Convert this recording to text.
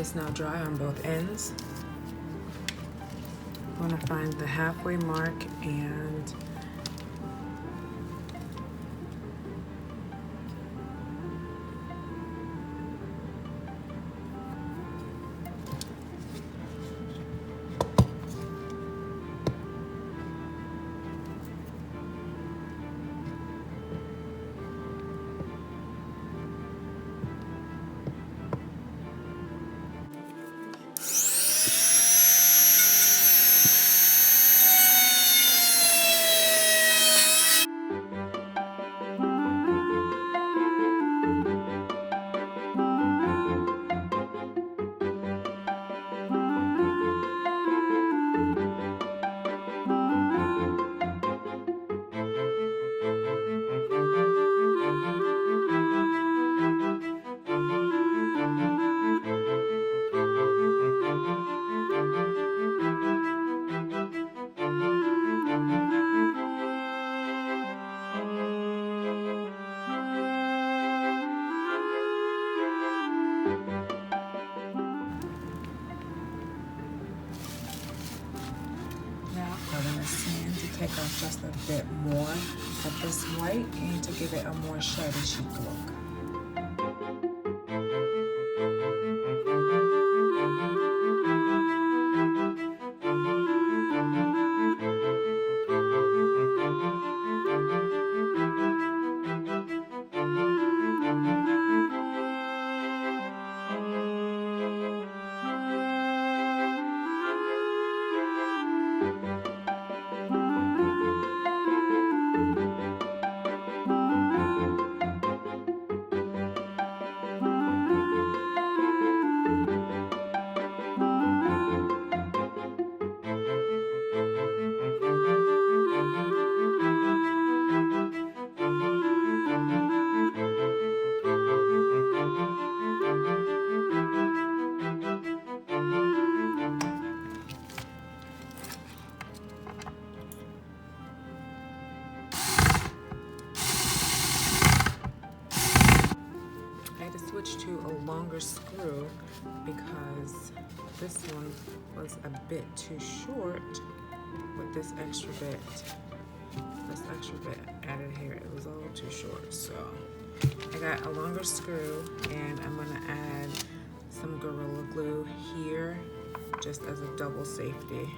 is now dry on both ends. I'm going to find the halfway mark and sand to take off just a bit more of this white and to give it a more shabby chic look. Switch to a longer screw because this one was a bit too short with this extra bit. This extra bit added here, it was a little too short. So I got a longer screw and I'm gonna add some Gorilla Glue here just as a double safety.